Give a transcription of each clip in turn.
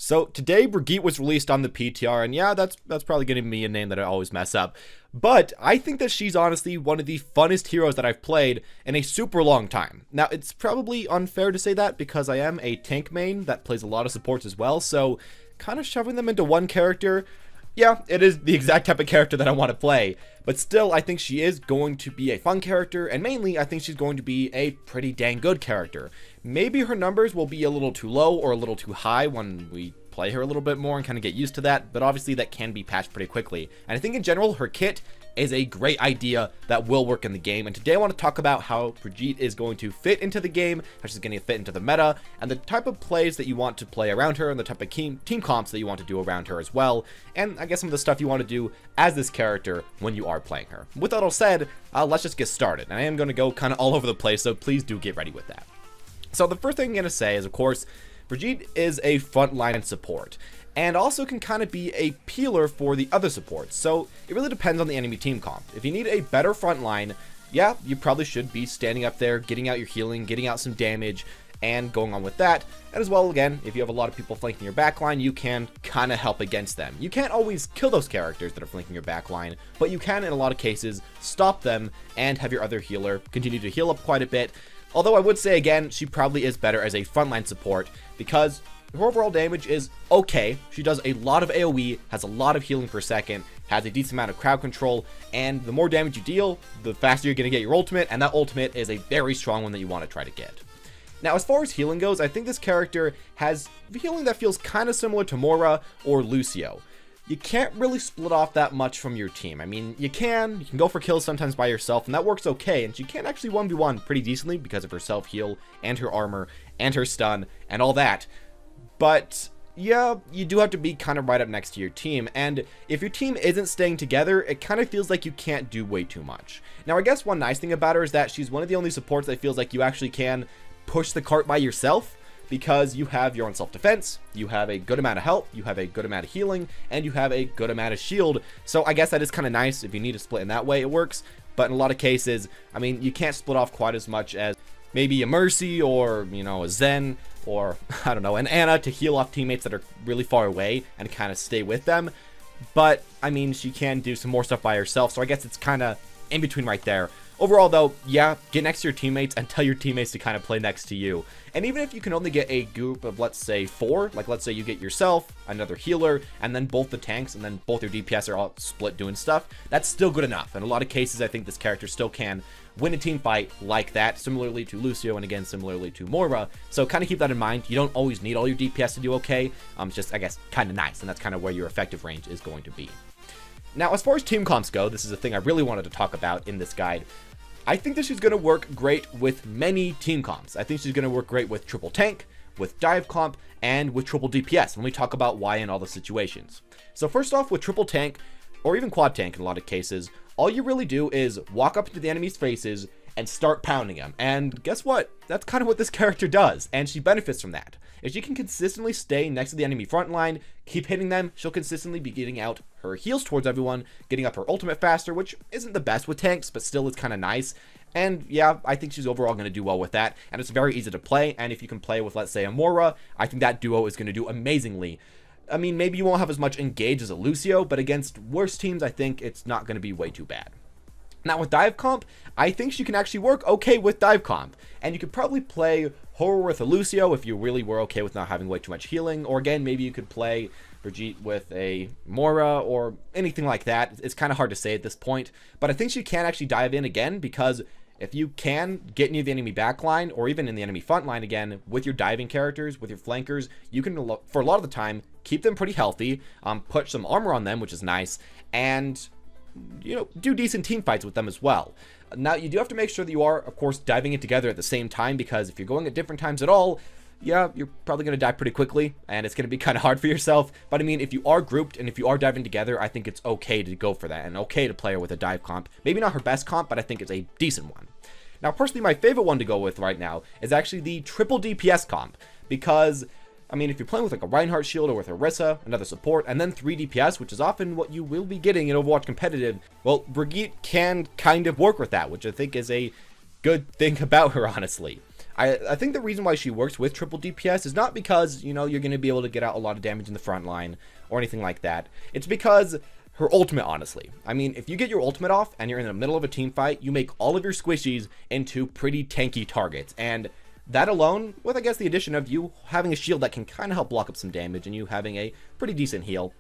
So today Brigitte was released on the PTR, and yeah, that's probably gonna be a name that I always mess up. But I think that she's honestly one of the funnest heroes that I've played in a super long time. Now, it's probably unfair to say that because I am a tank main that plays a lot of supports as well, so kind of shoving them into one character, yeah, it is the exact type of character that I want to play. But still, I think she is going to be a fun character, and mainly, I think she's going to be a pretty dang good character. Maybe her numbers will be a little too low or a little too high when we play her a little bit more and kind of get used to that, but obviously that can be patched pretty quickly. And I think in general, her kit is a great idea that will work in the game, and today I want to talk about how Brigitte is going to fit into the game, how she's going to fit into the meta, and the type of plays that you want to play around her, and the type of team comps that you want to do around her as well, and I guess some of the stuff you want to do as this character when you are playing her. With that all said, let's just get started, and I am going to go kind of all over the place, so please do get ready with that. So the first thing I'm going to say is, of course, Brigitte is a frontline support, and also can kind of be a peeler for the other supports, so it really depends on the enemy team comp. If you need a better frontline, yeah, you probably should be standing up there, getting out your healing, getting out some damage, and going on with that. And as well, again, if you have a lot of people flanking your backline, you can kind of help against them. You can't always kill those characters that are flanking your backline, but you can, in a lot of cases, stop them and have your other healer continue to heal up quite a bit. Although I would say, again, she probably is better as a frontline support because her overall damage is okay. She does a lot of AoE, has a lot of healing per second, has a decent amount of crowd control, and the more damage you deal, the faster you're going to get your ultimate, and that ultimate is a very strong one that you want to try to get. Now, as far as healing goes, I think this character has healing that feels kind of similar to Moira or Lucio. You can't really split off that much from your team. I mean, you can go for kills sometimes by yourself, and that works okay, and she can actually 1v1 pretty decently because of her self-heal, and her armor, and her stun, and all that. But yeah, you do have to be kind of right up next to your team, and if your team isn't staying together, it kind of feels like you can't do way too much. Now, I guess one nice thing about her is that she's one of the only supports that feels like you actually can push the cart by yourself, because you have your own self-defense, you have a good amount of health, you have a good amount of healing, and you have a good amount of shield. So I guess that is kind of nice. If you need to split in that way, it works. But in a lot of cases, I mean, you can't split off quite as much as maybe a Mercy or, you know, a Zen or, I don't know, an Anna to heal off teammates that are really far away and kind of stay with them. But, I mean, she can do some more stuff by herself, so I guess it's kind of in between right there. Overall, though, yeah, get next to your teammates and tell your teammates to kind of play next to you. And even if you can only get a group of, let's say, 4, like let's say you get yourself, another healer, and then both the tanks, and then both your DPS are all split doing stuff, that's still good enough. In a lot of cases, I think this character still can win a team fight like that, similarly to Lucio, and again, similarly to Moira. So kind of keep that in mind. You don't always need all your DPS to do okay. It's just, I guess, kind of nice, and that's kind of where your effective range is going to be. Now, as far as team comps go, this is a thing I really wanted to talk about in this guide. I think that she's going to work great with many team comps. I think she's going to work great with triple tank, with dive comp, and with triple DPS when we talk about why in all the situations. So first off, with triple tank, or even quad tank in a lot of cases, all you really do is walk up into the enemy's faces and start pounding them. And guess what? That's kind of what this character does, and she benefits from that. If she can consistently stay next to the enemy front line, keep hitting them, she'll consistently be getting out her heals towards everyone, getting up her ultimate faster, which isn't the best with tanks, but still is kind of nice. And yeah, I think she's overall going to do well with that, and it's very easy to play, and if you can play with, let's say, a Moira, I think that duo is going to do amazingly. I mean, maybe you won't have as much engage as a Lucio, but against worse teams, I think it's not going to be way too bad. Now with dive comp, I think she can actually work okay with dive comp, and you could probably play her with a Lucio if you really were okay with not having way too much healing, or again, maybe you could play Brigitte with a Moira or anything like that. It's kind of hard to say at this point, but I think she can actually dive in again, because if you can get near the enemy backline or even in the enemy front line again with your diving characters, with your flankers, you can, for a lot of the time, keep them pretty healthy, put some armor on them, which is nice, and you know, do decent team fights with them as well. Now, you do have to make sure that you are, of course, diving it together at the same time, because if you're going at different times at all, yeah, you're probably going to die pretty quickly, and it's going to be kind of hard for yourself. But I mean, if you are grouped and if you are diving together, I think it's okay to go for that, and okay to play her with a dive comp. Maybe not her best comp, but I think it's a decent one. Now, personally, my favorite one to go with right now is actually the triple DPS comp, because I mean, if you're playing with like a Reinhardt shield or with Orisa, another support, and then 3 DPS, which is often what you will be getting in Overwatch competitive, well, Brigitte can kind of work with that, which I think is a good thing about her, honestly. I think the reason why she works with triple DPS is not because, you know, you're going to be able to get out a lot of damage in the front line or anything like that. It's because her ultimate, honestly. I mean, if you get your ultimate off and you're in the middle of a team fight, you make all of your squishies into pretty tanky targets. And that alone, with I guess the addition of you having a shield that can kind of help block up some damage and you having a pretty decent heal,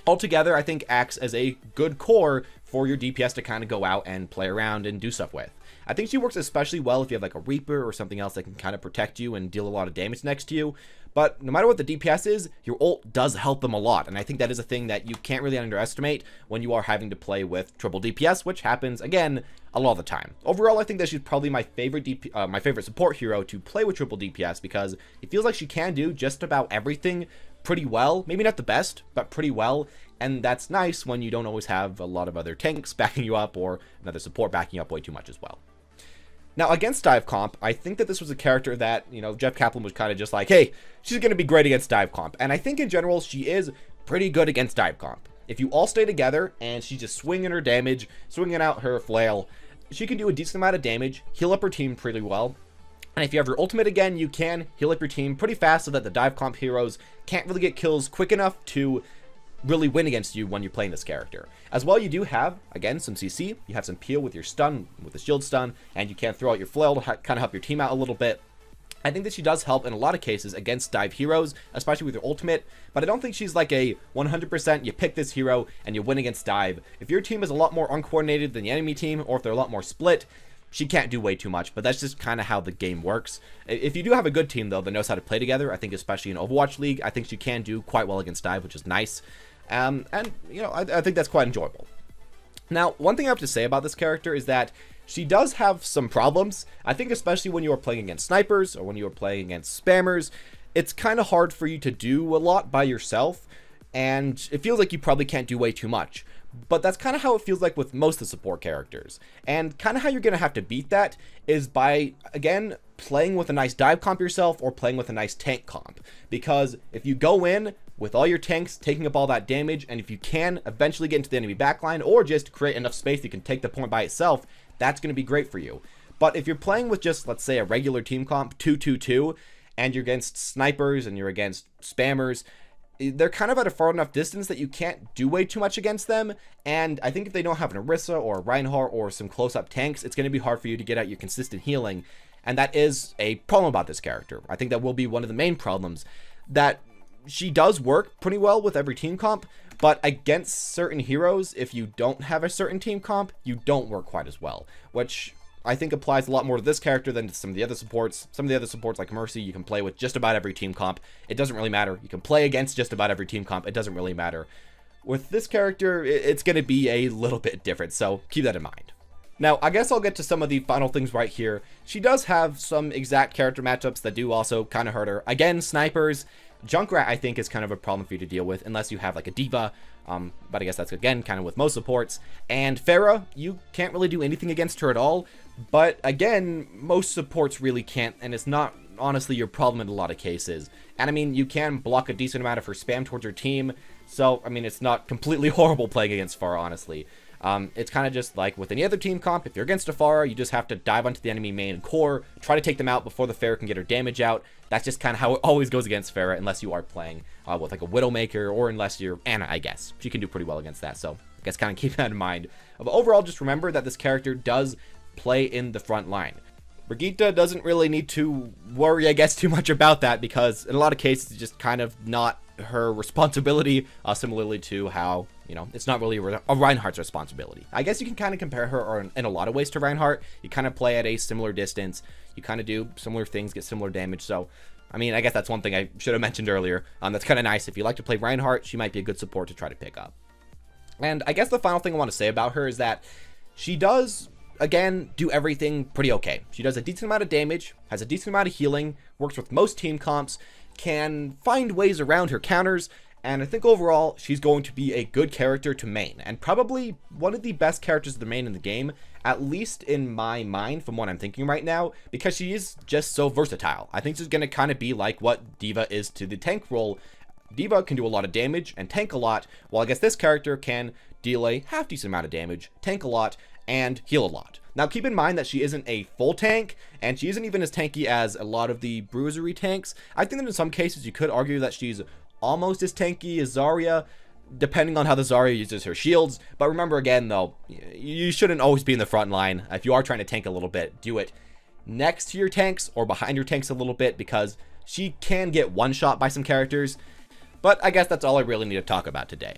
altogether I think acts as a good core for your DPS to kind of go out and play around and do stuff with. I think she works especially well if you have like a Reaper or something else that can kind of protect you and deal a lot of damage next to you. But no matter what the DPS is, your ult does help them a lot. And I think that is a thing that you can't really underestimate when you are having to play with triple DPS, which happens, again, a lot of the time. Overall, I think that she's probably my favorite my favorite support hero to play with triple DPS because it feels like she can do just about everything pretty well. Maybe not the best, but pretty well. And that's nice when you don't always have a lot of other tanks backing you up or another support backing you up way too much as well. Now, against Dive Comp, I think that this was a character that, you know, Jeff Kaplan was kind of just like, hey, she's going to be great against Dive Comp. And I think in general, she is pretty good against Dive Comp. If you all stay together and she's just swinging her damage, swinging out her flail, she can do a decent amount of damage, heal up her team pretty well. And if you have your ultimate again, you can heal up your team pretty fast so that the Dive Comp heroes can't really get kills quick enough to really win against you when you're playing this character. As well, you do have, again, some CC, you have some peel with your stun, with the shield stun, and you can throw out your flail to kind of help your team out a little bit. I think that she does help in a lot of cases against dive heroes, especially with your ultimate, but I don't think she's like a 100% you pick this hero and you win against dive. If your team is a lot more uncoordinated than the enemy team, or if they're a lot more split, she can't do way too much, but that's just kind of how the game works. If you do have a good team, though, that knows how to play together, I think especially in Overwatch League, I think she can do quite well against dive, which is nice. And, you know, I think that's quite enjoyable. Now, one thing I have to say about this character is that she does have some problems. I think especially when you are playing against snipers or when you are playing against spammers, it's kind of hard for you to do a lot by yourself, and it feels like you probably can't do way too much. But that's kind of how it feels like with most of the support characters. And kind of how you're going to have to beat that is by, again, playing with a nice dive comp yourself or playing with a nice tank comp. Because if you go in with all your tanks taking up all that damage, and if you can eventually get into the enemy backline or just create enough space you can take the point by itself, that's going to be great for you. But if you're playing with just, let's say, a regular team comp 2-2-2, and you're against snipers and you're against spammers, they're kind of at a far enough distance that you can't do way too much against them. And I think if they don't have an Orisa or a Reinhardt or some close-up tanks, it's going to be hard for you to get out your consistent healing. And that is a problem about this character. I think that will be one of the main problems, that she does work pretty well with every team comp, but against certain heroes, if you don't have a certain team comp, you don't work quite as well, which I think applies a lot more to this character than to some of the other supports. Some of the other supports like Mercy, you can play with just about every team comp. It doesn't really matter. You can play against just about every team comp. It doesn't really matter. With this character, it's going to be a little bit different, so keep that in mind. Now, I guess I'll get to some of the final things right here. She does have some exact character matchups that do also kind of hurt her. Again, snipers. Junkrat, I think, is kind of a problem for you to deal with, unless you have like a diva, but I guess that's, again, kind of with most supports. And Pharah, you can't really do anything against her at all, but again, most supports really can't, and it's not honestly your problem in a lot of cases. And I mean, you can block a decent amount of her spam towards your team, so I mean, it's not completely horrible playing against Pharah, honestly. It's kind of just like with any other team comp. If you're against a Pharah, you just have to dive onto the enemy main core, try to take them out before the Pharah can get her damage out. That's just kind of how it always goes against Pharah, unless you are playing with like a Widowmaker, or unless you're Anna, I guess. She can do pretty well against that, so I guess kind of keep that in mind. But overall, just remember that this character does play in the front line. Brigitte doesn't really need to worry, I guess, too much about that, because in a lot of cases, it's just kind of not her responsibility, similarly to how, you know, it's not really a Reinhardt's responsibility. I guess you can kind of compare her in a lot of ways to Reinhardt. You kind of play at a similar distance. You kind of do similar things, get similar damage. So, I mean, I guess that's one thing I should have mentioned earlier. That's kind of nice. If you like to play Reinhardt, she might be a good support to try to pick up. And I guess the final thing I want to say about her is that she does, again, do everything pretty okay. She does a decent amount of damage, has a decent amount of healing, works with most team comps, can find ways around her counters, and I think overall she's going to be a good character to main, and probably one of the best characters to main in the game, at least in my mind from what I'm thinking right now, because she is just so versatile. I think she's going to kind of be like what D.Va is to the tank role. D.Va can do a lot of damage and tank a lot, while I guess this character can deal a half decent amount of damage, tank a lot, and heal a lot. Now, keep in mind that she isn't a full tank, and she isn't even as tanky as a lot of the bruisery tanks. I think that in some cases you could argue that she's almost as tanky as Zarya, depending on how the Zarya uses her shields. But remember again, though, you shouldn't always be in the front line. If you are trying to tank a little bit, do it next to your tanks or behind your tanks a little bit, because she can get one-shot by some characters. But I guess that's all I really need to talk about today.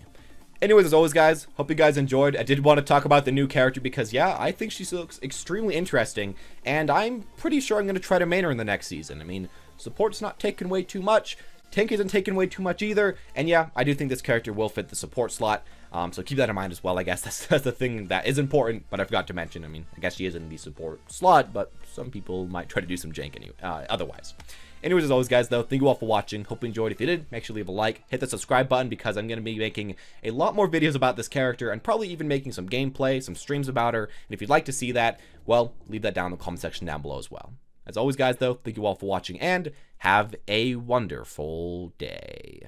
Anyways, as always, guys, hope you guys enjoyed. I did want to talk about the new character because, yeah, I think she looks extremely interesting, and I'm pretty sure I'm going to try to main her in the next season. I mean, support's not taking away too much, tank isn't taking away too much either, and yeah, I do think this character will fit the support slot, so keep that in mind as well. I guess that's the thing that is important, but I forgot to mention. I mean, I guess she is in the support slot, but some people might try to do some jank anyway, otherwise. Anyways, as always, guys, though, thank you all for watching. Hope you enjoyed. If you did, make sure to leave a like, hit the subscribe button, because I'm going to be making a lot more videos about this character, and probably even making some gameplay, some streams about her. And if you'd like to see that, well, leave that down in the comment section down below as well. As always, guys, though, thank you all for watching, and have a wonderful day.